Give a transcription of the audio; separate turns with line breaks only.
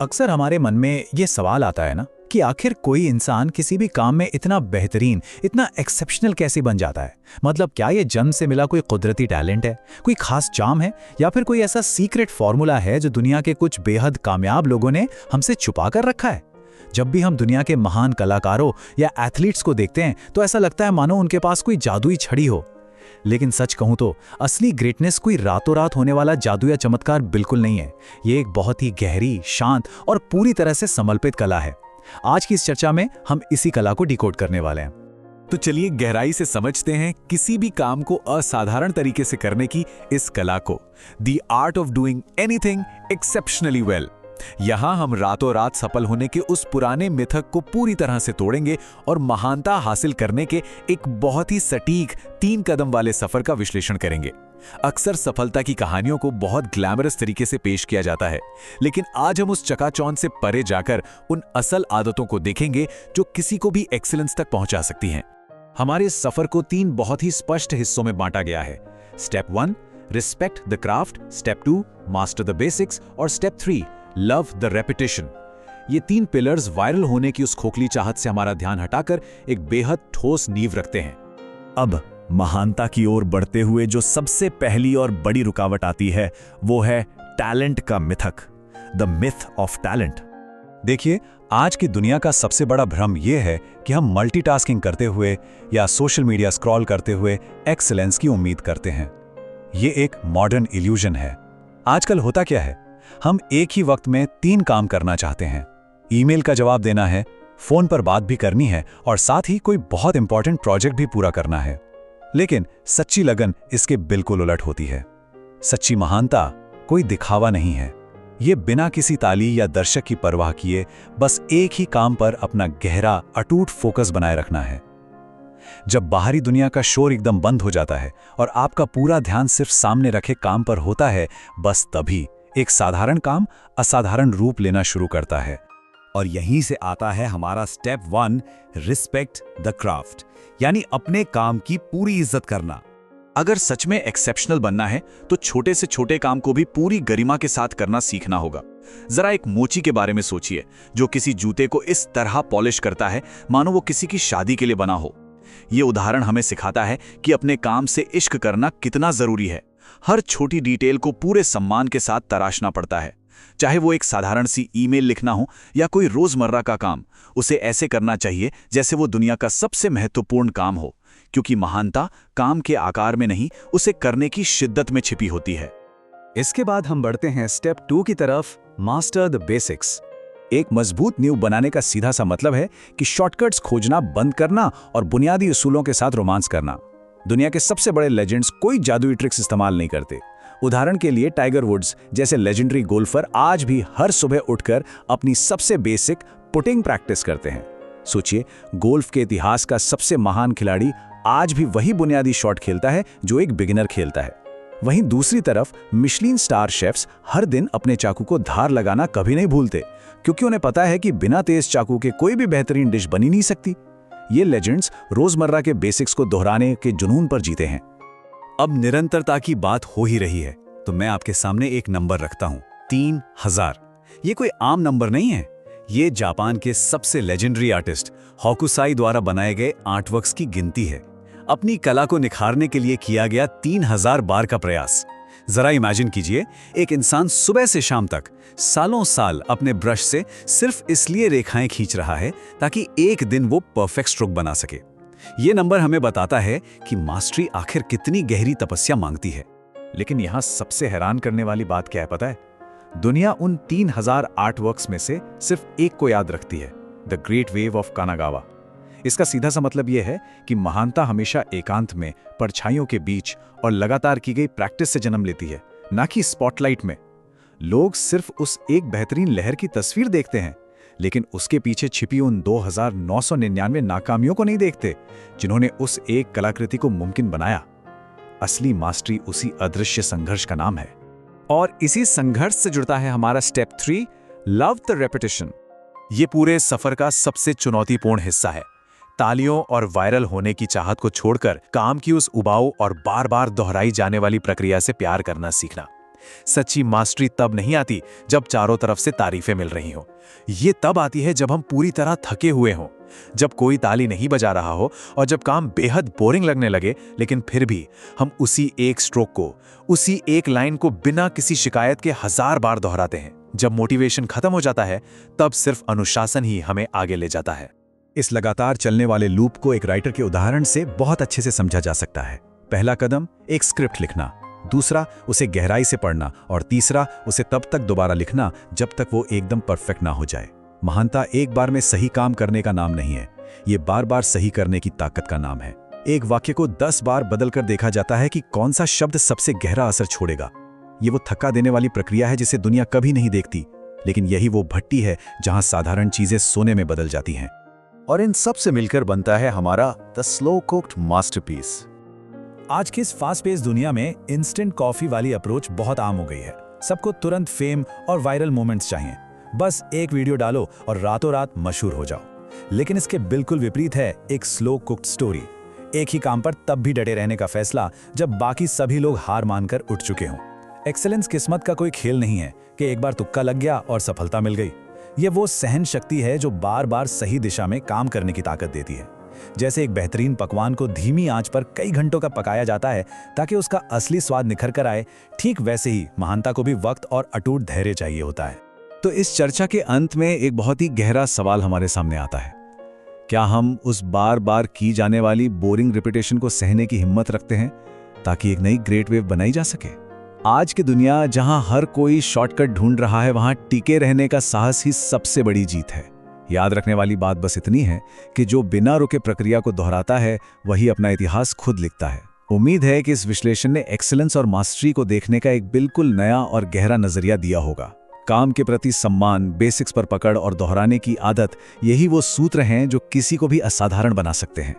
अक्सर हमारे मन में ये सवाल आता है ना कि आखिर कोई इंसान किसी भी काम में इतना बेहतरीन, इतना एक्सेप्शनल कैसे बन जाता है। मतलब क्या ये जन्म से मिला कोई कुदरती टैलेंट है, कोई खास चार्म है, या फिर कोई ऐसा सीक्रेट फॉर्मूला है जो दुनिया के कुछ बेहद कामयाब लोगों ने हमसे छुपा कर रखा है। जब भी हम दुनिया के महान कलाकारों या एथलीट्स को देखते हैं तो ऐसा लगता है मानो उनके पास कोई जादुई छड़ी हो। लेकिन सच कहूं तो असली ग्रेटनेस कोई रातों रात होने वाला जादू या चमत्कार बिल्कुल नहीं है। ये एक बहुत ही गहरी, शांत और पूरी तरह से समर्पित कला है। आज की इस चर्चा में हम इसी कला को डिकोड करने वाले हैं।
तो चलिए गहराई से समझते हैं किसी भी काम को असाधारण तरीके से करने की इस कला को, the art of doing anything exceptionally well. यहां हम रातों रात सफल होने के उस पुराने मिथक को पूरी तरह से तोड़ेंगे और महानता हासिल करने के एक बहुत ही सटीक 3 कदम वाले सफर का विश्लेषण करेंगे। अक्सर सफलता की कहानियों को बहुत ग्लैमरस तरीके से पेश किया जाता है, लेकिन आज हम उस चकाचौंध से परे जाकर उन असल आदतों को देखेंगे जो किसी को भी एक्सीलेंस तक पहुंचा सकती हैं। हमारे इस सफर को 3 बहुत ही स्पष्ट हिस्सों में बांटा गया है। Step 1, respect the craft. Step 2, master the basics. और स्टेप 3, लव द रेपिटेशन। ये 3 पिलर्स वायरल होने की उस खोखली चाहत से हमारा ध्यान हटाकर एक बेहद ठोस नींव रखते हैं।
अब महानता की ओर बढ़ते हुए जो सबसे पहली और बड़ी रुकावट आती है वो है टैलेंट का मिथक, द मिथ ऑफ टैलेंट।
देखिए, आज की दुनिया का सबसे बड़ा भ्रम यह है कि हम मल्टीटास्किंग करते हुए या सोशल मीडिया स्क्रॉल करते हुए एक्सीलेंस की उम्मीद करते हैं। ये एक मॉडर्न इल्यूजन है। आजकल होता क्या है, हम एक ही वक्त में 3 काम करना चाहते हैं। ईमेल का जवाब देना है, फोन पर बात भी करनी है और साथ ही कोई बहुत इंपॉर्टेंट प्रोजेक्ट भी पूरा करना है। लेकिन सच्ची लगन इसके बिल्कुल उलट होती है। सच्ची महानता कोई दिखावा नहीं है। ये बिना किसी ताली या दर्शक की परवाह किए बस एक ही काम पर अपना गहरा, अटूट फोकस बनाए रखना है। जब बाहरी दुनिया का शोर एकदम बंद हो जाता है और आपका पूरा ध्यान सिर्फ सामने रखे काम पर होता है, बस तभी एक साधारण काम असाधारण रूप लेना शुरू करता है।
और यहीं से आता है हमारा स्टेप 1, रिस्पेक्ट द क्राफ्ट, यानी अपने काम की पूरी इज्जत करना।
अगर सच में एक्सेप्शनल बनना है तो छोटे से छोटे काम को भी पूरी गरिमा के साथ करना सीखना होगा। जरा एक मोची के बारे में सोचिए, जो किसी जूते को इस तरह पॉलिश करता है मानो वो किसी की शादी के लिए बना हो। ये उदाहरण हमें सिखाता है कि अपने काम से इश्क करना कितना जरूरी है। हर छोटी डिटेल को पूरे सम्मान के साथ तराशना पड़ता है। चाहे वो एक साधारण सी ईमेल लिखना हो या कोई रोजमर्रा का काम, उसे ऐसे करना चाहिए जैसे वो दुनिया का सबसे महत्वपूर्ण काम हो, क्योंकि महानता काम के आकार में नहीं, उसे करने की शिद्दत में छिपी होती है।
इसके बाद हम बढ़ते हैं स्टेप 2 की तरफ, मास्टर द बेसिक्स। एक मजबूत नींव बनाने का सीधा सा मतलब है कि शॉर्टकट्स खोजना बंद करना और बुनियादी उसूलों के साथ रोमांस करना। दुनिया के सबसे बड़े लेजेंड्स कोई जादुई ट्रिक्स इस्तेमाल नहीं करते। उदाहरण के लिए टाइगर वुड्स जैसे लेजेंडरी गोल्फर आज भी हर सुबह उठकर अपनी सबसे बेसिक पुटिंग प्रैक्टिस करते हैं। सोचिए, गोल्फ के इतिहास का सबसे महान खिलाड़ी आज भी वही बुनियादी शॉट खेलता है जो एक बिगिनर खेलता है। वहीं दूसरी तरफ मिशेलिन स्टार शेफ्स हर दिन अपने चाकू को धार लगाना कभी नहीं भूलते, क्योंकि उन्हें पता है कि बिना तेज चाकू के कोई भी बेहतरीन डिश बनी नहीं सकती। ये लेजेंड्स रोजमर्रा के बेसिक्स को दोहराने के जुनून पर जीते हैं।
अब निरंतरता की बात हो ही रही है तो मैं आपके सामने एक नंबर रखता हूं, 3000। ये कोई आम नंबर नहीं है। ये जापान के सबसे लेजेंडरी आर्टिस्ट होकुसाई द्वारा बनाए गए आर्टवर्क्स की गिनती है। अपनी कला को निखारने के लिए किया गया 3000 बार का प्रयास। जरा इमेजिन कीजिए, एक इंसान सुबह से शाम तक सालों साल अपने ब्रश से सिर्फ इसलिए रेखाएं खींच रहा है ताकि एक दिन वो परफेक्ट स्ट्रोक बना सके। ये नंबर हमें बताता है कि मास्टरी आखिर कितनी गहरी तपस्या मांगती है।
लेकिन यहां सबसे हैरान करने वाली बात क्या है पता है? दुनिया उन 3000 आर्टवर्क्स में से सिर्फ एक को याद रखती है, the great wave of Kanagawa. इसका सीधा सा मतलब यह है कि महानता हमेशा एकांत में, परछाइयों के बीच और लगातार की गई प्रैक्टिस से जन्म लेती है, ना कि स्पॉटलाइट में। लोग सिर्फ उस एक बेहतरीन लहर की तस्वीर देखते हैं, लेकिन उसके पीछे छिपी उन 2999 नाकामियों को नहीं देखते, जिन्होंने उस एक कलाकृति को मुमकिन बनाया। असली मास्टरी उसी अदृश्य संघर्ष का नाम है। और इसी संघर्ष से जुड़ता है हमारा स्टेप 3, लव द रेपिटेशन। ये पूरे सफर का सबसे चुनौतीपूर्ण हिस्सा है। तालियों और वायरल होने की चाहत को छोड़कर काम की उस उबाऊ और बार बार दोहराई जाने वाली प्रक्रिया से प्यार करना सीखना।
सच्ची मास्टरी तब नहीं आती जब चारों तरफ से तारीफें मिल रही हों। ये तब आती है जब हम पूरी तरह थके हुए हों, जब कोई ताली नहीं बजा रहा हो और जब काम बेहद बोरिंग लगने लगे, लेकिन फिर भी हम उसी एक स्ट्रोक को, उसी एक लाइन को बिना किसी शिकायत के 1000 बार दोहराते हैं। जब मोटिवेशन खत्म हो जाता है, तब सिर्फ अनुशासन ही हमें आगे ले जाता है।
इस लगातार चलने वाले लूप को एक राइटर के उदाहरण से बहुत अच्छे से समझा जा सकता है। पहला कदम एक स्क्रिप्ट लिखना, दूसरा उसे गहराई से पढ़ना और तीसरा उसे तब तक दोबारा लिखना जब तक वो एकदम परफेक्ट ना हो जाए। महानता एक बार में सही काम करने का नाम नहीं है, ये बार बार सही करने की ताकत का नाम है। एक वाक्य को 10 बार बदलकर देखा जाता है कि कौन सा शब्द सबसे गहरा असर छोड़ेगा। ये वो थका देने वाली प्रक्रिया है जिसे दुनिया कभी नहीं देखती, लेकिन यही वो भट्टी है जहां साधारण चीजें सोने में बदल जाती हैं।
और इन सब से मिलकर बनता है हमारा द स्लो कुक्ड मास्टरपीस।
आज की इस फास्ट पेस दुनिया में इंस्टेंट कॉफी वाली अप्रोच बहुत आम हो गई है। सबको तुरंत फेम और वायरल मोमेंट्स चाहिए, बस एक वीडियो डालो और रातों रात मशहूर हो जाओ। लेकिन इसके बिल्कुल विपरीत है एक स्लो कुक्ड स्टोरी। एक ही काम पर तब भी डटे रहने का फैसला जब बाकी सभी लोग हार मानकर उठ चुके हों। एक्सेलेंस किस्मत का कोई खेल नहीं है कि एक बार तुक्का लग गया और सफलता मिल गई। ये वो सहन शक्ति है जो बार बार सही दिशा में काम करने की ताकत देती है। जैसे एक बेहतरीन पकवान को धीमी आंच पर कई घंटों का पकाया जाता है ताकि उसका असली स्वाद निखर कर आए, ठीक वैसे ही महानता को भी वक्त और अटूट धैर्य चाहिए होता है।
तो इस चर्चा के अंत में एक बहुत ही गहरा सवाल हमारे सामने आता है। क्या हम उस बार बार की जाने वाली बोरिंग रिपीटेशन को सहने की हिम्मत रखते हैं ताकि एक नई ग्रेट वेव बनाई जा सके? आज की दुनिया जहां हर कोई शॉर्टकट ढूंढ रहा है, वहां टिके रहने का साहस ही सबसे बड़ी जीत है। याद रखने वाली बात बस इतनी है कि जो बिना रुके प्रक्रिया को दोहराता है वही अपना इतिहास खुद लिखता है। उम्मीद है कि इस विश्लेषण ने एक्सीलेंस और मास्टरी को देखने का एक बिल्कुल नया और गहरा नजरिया दिया होगा। काम के प्रति सम्मान, बेसिक्स पर पकड़ और दोहराने की आदत, यही वो सूत्र हैं जो किसी को भी असाधारण बना सकते हैं।